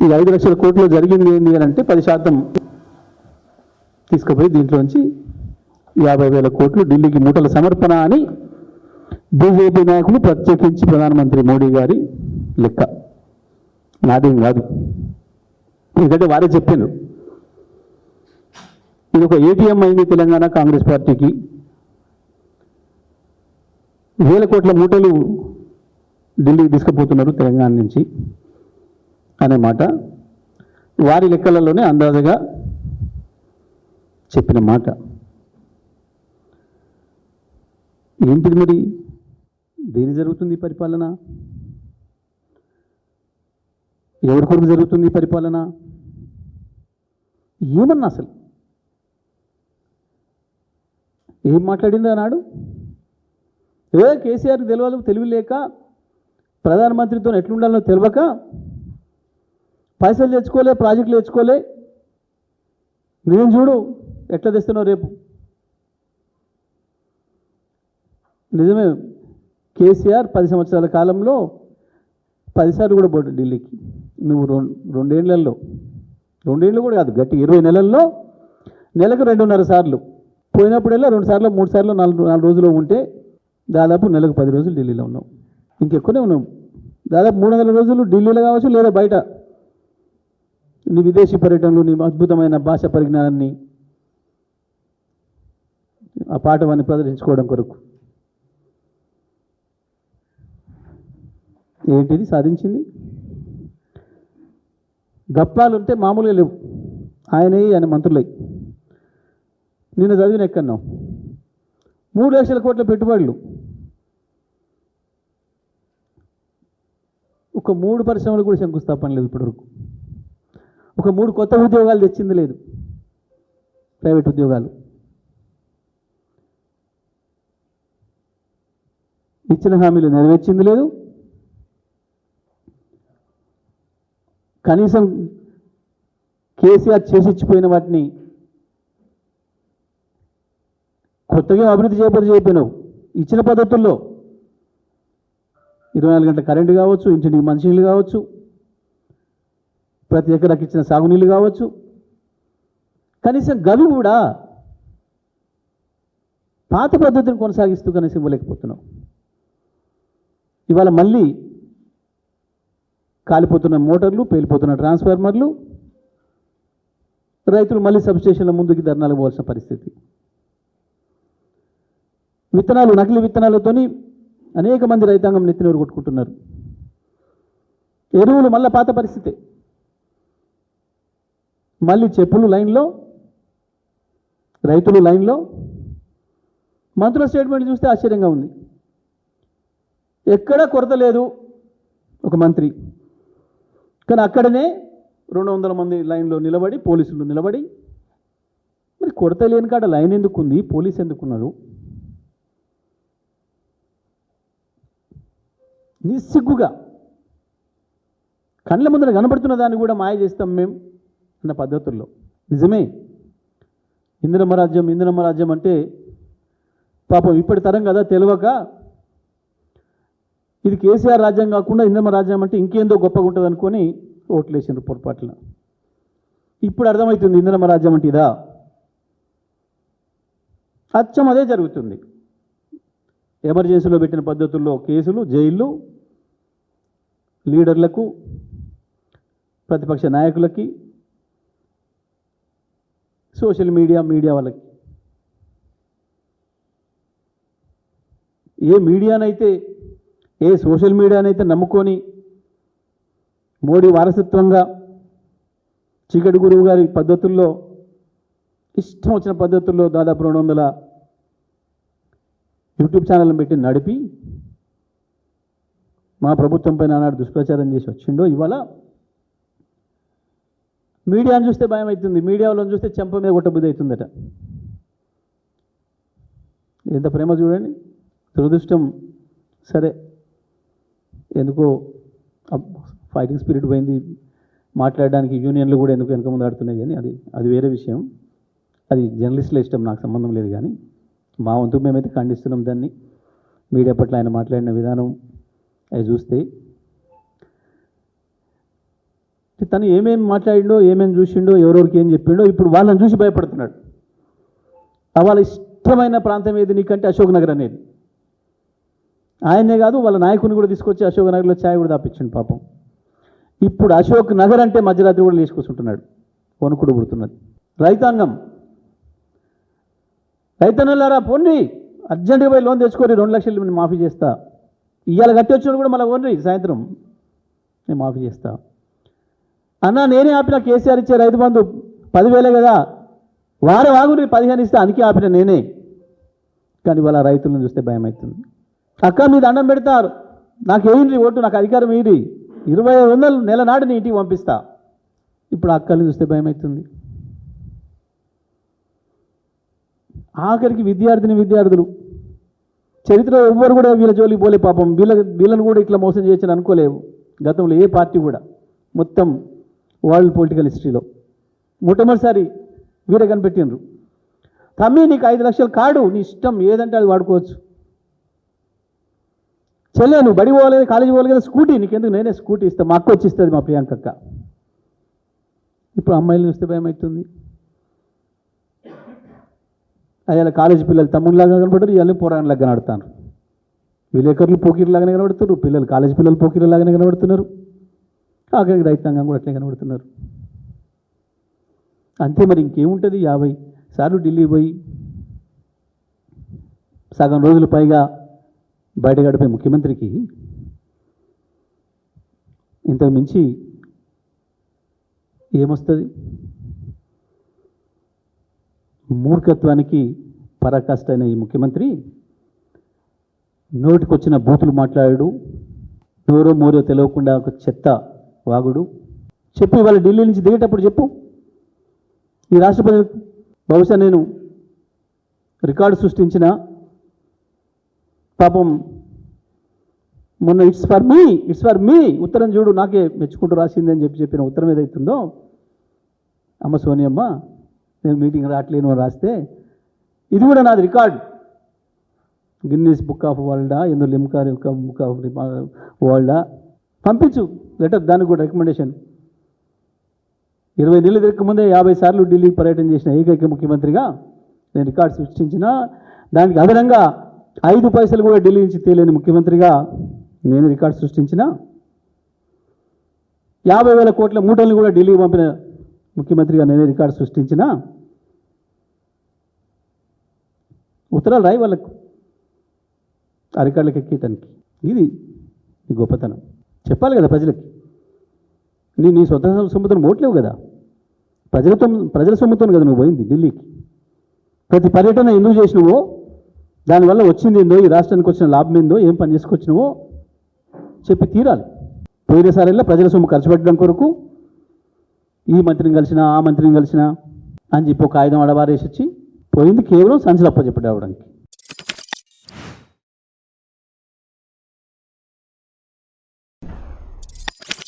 ఈ 5 లక్షల కోట్లు జరిగింది ఏంటి అని అంటే 10% తీసుకుపోయి దీంట్లోంచి 50,000 కోట్లు ఢిల్లీకి మూటల సమర్పణ అని బీజేపీ నాయకులు ప్రత్యేకించి ప్రధానమంత్రి మోడీ గారి లెక్క, నాదేం కాదు. ఎందుకంటే వారే చెప్పారు ఇది ఒక ఏటీఎం అయింది తెలంగాణ కాంగ్రెస్ పార్టీకి, 1000 కోట్ల మూటలు ఢిల్లీకి తీసుకుపోతున్నారు తెలంగాణ నుంచి అనే మాట వారి లెక్కలలోనే అందాజగా చెప్పిన మాట. ఏంటిది మరి, దేని జరుగుతుంది పరిపాలన, ఎవరి కొరకు జరుగుతుంది పరిపాలన, ఏమన్నా అసలు ఏం మాట్లాడింది అన్నాడు. కేసీఆర్ తెలివి లేక ప్రధానమంత్రితో ఎట్లుండాలో తెలియక పైసలు తెచ్చుకోలే, ప్రాజెక్టులు తెచ్చుకోలే, నేను చూడు ఎట్లా తెస్తున్నావు రేపు. నిజమే, కేసీఆర్ 10 సంవత్సరాల కాలంలో 10 సార్లు కూడా పోటీ ఢిల్లీకి. నువ్వు 2 ఏళ్ళు కూడా కాదు, గట్టి 20 నెలల్లో నెలకు 2.5 సార్లు పోయినప్పుడల్లా 2 సార్లు 3 సార్లు 4 రోజులు ఉంటే దాదాపు నెలకు 10 రోజులు ఢిల్లీలో ఉన్నావు. ఇంకెక్కువనే ఉన్నావు, దాదాపు 300 రోజులు ఢిల్లీలో కావచ్చు లేదా బయట నీ విదేశీ పర్యటనలు, నీ అద్భుతమైన భాష పరిజ్ఞానాన్ని, ఆ పాఠవాన్ని ప్రదర్శించుకోవడం కొరకు. ఏంటిది సాధించింది? గప్పాలు ఉంటే మామూలుగా లేవు, ఆయన మంత్రులై. నిన్న చదివిన ఎక్కన్నాం 3 లక్షల కోట్ల పెట్టుబడులు, ఒక 3 పరిశ్రమలు కూడా శంకుస్థాపన లేదు ఇప్పటివరకు, ఒక 3 కొత్త ఉద్యోగాలు తెచ్చింది లేదు, ప్రైవేట్ ఉద్యోగాలు ఇచ్చిన హామీలు నెరవేర్చింది లేదు. కనీసం కేసీఆర్ చేసిచ్చిపోయిన వాటిని కొత్తగా అభివృద్ధి చేయకపోయినావు. ఇచ్చిన పద్ధతుల్లో 24 గంటల కరెంటు కావచ్చు, ఇంటింటికి మంచినీళ్ళు కావచ్చు, ప్రతి ఎకరాకి ఇచ్చిన సాగునీళ్ళు కావచ్చు, కనీసం గవి కూడా పాత పద్ధతిని కొనసాగిస్తూ కనీసం ఇవ్వలేకపోతున్నావు. ఇవాళ మళ్ళీ కాలిపోతున్న మోటార్లు, పేలిపోతున్న ట్రాన్స్ఫార్మర్లు, రైతులు మళ్ళీ సబ్స్టేషన్ల ముందుకి ధర్నాలకు పోవాల్సిన పరిస్థితి. విత్తనాలు, నకిలీ విత్తనాలతోని అనేక మంది రైతాంగం నెత్తినూరు కొట్టుకుంటున్నారు. ఎరువులు మళ్ళీ పాత పరిస్థితి, మళ్ళీ చెప్పులు లైన్లో, రైతులు లైన్లో. మంత్రుల స్టేట్మెంట్ చూస్తే ఆశ్చర్యంగా ఉంది. ఎక్కడా కొరత లేదు ఒక మంత్రి, కానీ అక్కడనే 200 మంది లైన్లో నిలబడి, పోలీసులు నిలబడి, మరి కొరత లేని కాడ లైన్ ఎందుకుంది, పోలీసు ఎందుకున్నారు? నిస్సిగ్గుగా కళ్ళ ముందర కనబడుతున్న దాన్ని కూడా మాయ చేస్తాం మేము అన్న పద్ధతుల్లో. నిజమే, ఇందిరమ్మ రాజ్యం అంటే పాపం ఇప్పటి తరం కదా తెలియక ఇది కేసీఆర్ రాజ్యం కాకుండా ఇందిరమ్మ రాజ్యం అంటే ఇంకేందో గొప్పగా ఉంటుంది అనుకొని ఓట్లు వేసినారు పొరపాట్ల. ఇప్పుడు అర్థమవుతుంది ఇందిరమ్మ రాజ్యం అంటే ఇదా. అచ్చం అదే జరుగుతుంది. ఎమర్జెన్సీలో పెట్టిన పద్ధతుల్లో కేసులు, జైళ్ళు, లీడర్లకు, ప్రతిపక్ష నాయకులకి, సోషల్ మీడియా వాళ్ళకి. ఏ సోషల్ మీడియానైతే నమ్ముకొని మోడీ వారసత్వంగా చీకటి గురువు గారి పద్ధతుల్లో, ఇష్టం వచ్చిన పద్ధతుల్లో దాదాపు 200 యూట్యూబ్ ఛానళ్ళను పెట్టి నడిపి మా ప్రభుత్వం పైన ఆనాడు దుష్ప్రచారం చేసి వచ్చిండో, ఇవాళ మీడియాను చూస్తే భయం అవుతుంది, మీడియా వాళ్ళని చూస్తే చెంప మీద కొట్టబుద్ధి అవుతుందట. ఎంత ప్రేమ చూడండి. దురదృష్టం, సరే ఎందుకో ఫైటింగ్ స్పిరిట్ పోయింది, మాట్లాడడానికి యూనియన్లు కూడా ఎందుకు వెనక ముందు ఆడుతున్నాయి, కానీ అది వేరే విషయం. అది జర్నలిస్టుల ఇష్టం, నాకు సంబంధం లేదు. కానీ మా వంతు మేమైతే ఖండిస్తున్నాం దాన్ని. మీడియా పట్ల ఆయన మాట్లాడిన విధానం అవి చూస్తే తను ఏమేమి మాట్లాడిండో ఏమేమి చూసిండో ఎవరెవరికి ఏం చెప్పిండో ఇప్పుడు వాళ్ళని చూసి భయపడుతున్నాడు. వాళ్ళ ఇష్టమైన ప్రాంతం ఏది నీకంటే అశోక్ నగర్ అనేది. ఆయనే కాదు వాళ్ళ నాయకుని కూడా తీసుకొచ్చి అశోక్ నగర్లో ఛాయ్ కూడా దాపించండి పాపం. ఇప్పుడు అశోక్ నగర్ అంటే మధ్యరాత్రి కూడా లేచుకొస్తుంటున్నాడు, వణుకుడు పుడుతున్నది. రైతన్నలారా పోండి, అర్జెంటుగా పోయి లోన్ తెచ్చుకొని 2 లక్షలు నేను మాఫీ చేస్తా. ఇవాళ కట్టి వచ్చిన కూడా మళ్ళీ పోండి, సాయంత్రం నేను మాఫీ చేస్తా. అన్న నేనే ఆపిన, కేసీఆర్ ఇచ్చే రైతు బంధు 10,000 కదా, వారం ఆగుని 15 ఇస్తా, అందుకే ఆపిన నేనే. కానీ వాళ్ళ రైతులను చూస్తే భయం అవుతుంది. అక్క మీ దండం పెడతారు, నాకు వేయండి ఓటు, నాకు అధికారం వేయండి, 2500 నెల నాడు నీ ఇంటికి పంపిస్తా. ఇప్పుడు అక్కల్ని చూస్తే భయం అవుతుంది. ఆఖరికి విద్యార్థులు చరిత్రలో ఎవ్వరు కూడా వీళ్ళ జోలికి పోలే పాపం. వీళ్ళను కూడా ఇట్లా మోసం చేయొచ్చని అనుకోలేవు గతంలో ఏ పార్టీ కూడా. మొత్తం వరల్డ్ పొలిటికల్ హిస్టరీలో మొట్టమొదటిసారి వీరే కనిపెట్టినరు. తమ్మి నీకు 5 లక్షల కార్డు, నీ ఇష్టం ఏదంటే అది వాడుకోవచ్చు. చెల్లె నువ్వు బడి పోలేదు, కాలేజీ పోలేదు కదా, స్కూటీ నీకెందుకు, నేనే స్కూటీ ఇస్తాను, మా అక్క వచ్చి ఇస్తుంది, మా ప్రియాంకక్క. ఇప్పుడు అమ్మాయిలు చూస్తే భయం అవుతుంది. అయ్యాల కాలేజీ పిల్లలు తమ్ముళ్ళలాగా కనబడతారు, ఇవాళ పోరాణలాగా కనబడతారు. విలేకరులు పోకీరులాగానే కనబడుతున్నారు, పిల్లలు కాలేజీ పిల్లలు పోకీరులాగానే కనబడుతున్నారు. ఆఖరికి రైతాంగం కూడా అట్లే కనబడుతున్నారు. అంతే మరి ఇంకేముంటుంది. 50 సార్లు ఢిల్లీ పోయి సగం రోజులు పైగా బయట గడిపే ముఖ్యమంత్రికి ఇంతకు మించి ఏమొస్తుంది? మూర్ఖత్వానికి పరాకాష్ట అయిన ఈ ముఖ్యమంత్రి నోటికొచ్చిన బూతులు మాట్లాడాడు, నోరో మోరో తెలియకుండా ఒక చెత్త వాగుడు. చెప్పు, ఇవాళ ఢిల్లీ నుంచి దిగేటప్పుడు చెప్పు ఈ రాష్ట్రపతి, బహుశా నేను రికార్డు సృష్టించిన పాపం మొన్న ఇట్స్ ఫర్ మీ ఉత్తరం చూడు, నాకే మెచ్చుకుంటూ రాసింది అని చెప్పిన ఉత్తరం ఏదైతుందో, అమ్మ సోనియమ్మ నేను మీటింగ్ రావట్లేను అని రాస్తే, ఇది కూడా నాది రికార్డ్, గిన్నీస్ బుక్ ఆఫ్ వరల్డా ఎందుకు లిమ్కా బుక్ ఆఫ్ వరల్డా, పంపించు లెటర్, దానికి కూడా రికమెండేషన్. 20 నెలలు తిరగక ముందే 50 సార్లు ఢిల్లీ పర్యటన చేసిన ఏకైక ముఖ్యమంత్రిగా నేను రికార్డు సృష్టించిన, దానికి అదనంగా 5 పైసలు కూడా ఢిల్లీ నుంచి తేలేని ముఖ్యమంత్రిగా నేను రికార్డు సృష్టించిన, 50,000 కోట్ల మూటలను కూడా ఢిల్లీకి పంపిన ముఖ్యమంత్రిగా నేనే రికార్డు సృష్టించిన. ఉత్తరాలు రాయి వాళ్ళకు ఆ రికార్డులకు ఎక్కేయటానికి. ఇది ఈ గొప్పతనం. చెప్పాలి కదా ప్రజలకి. నీ సొంత సొమ్ముతో ఓట్లేవు కదా, ప్రజల సొమ్ముతో కదా నువ్వు పోయింది ఢిల్లీకి. ప్రతి పర్యటన ఎందుకు చేసినవో, దానివల్ల వచ్చింది ఏందో, ఈ రాష్ట్రానికి వచ్చిన లాభం ఏందో, ఏం పని చేసుకొచ్చినవో చెప్పి తీరాలి. పోయినసారిలో ప్రజల సొమ్ము ఖర్చు పెట్టడం కొరకు ఈ మంత్రిని కలిసినా ఆ మంత్రిని కలిసినా అని చెప్పి ఒక ఆయుధం అడవారేసి వచ్చి పోయింది కేవలం సంచులు అప్పచెప్పడానికి.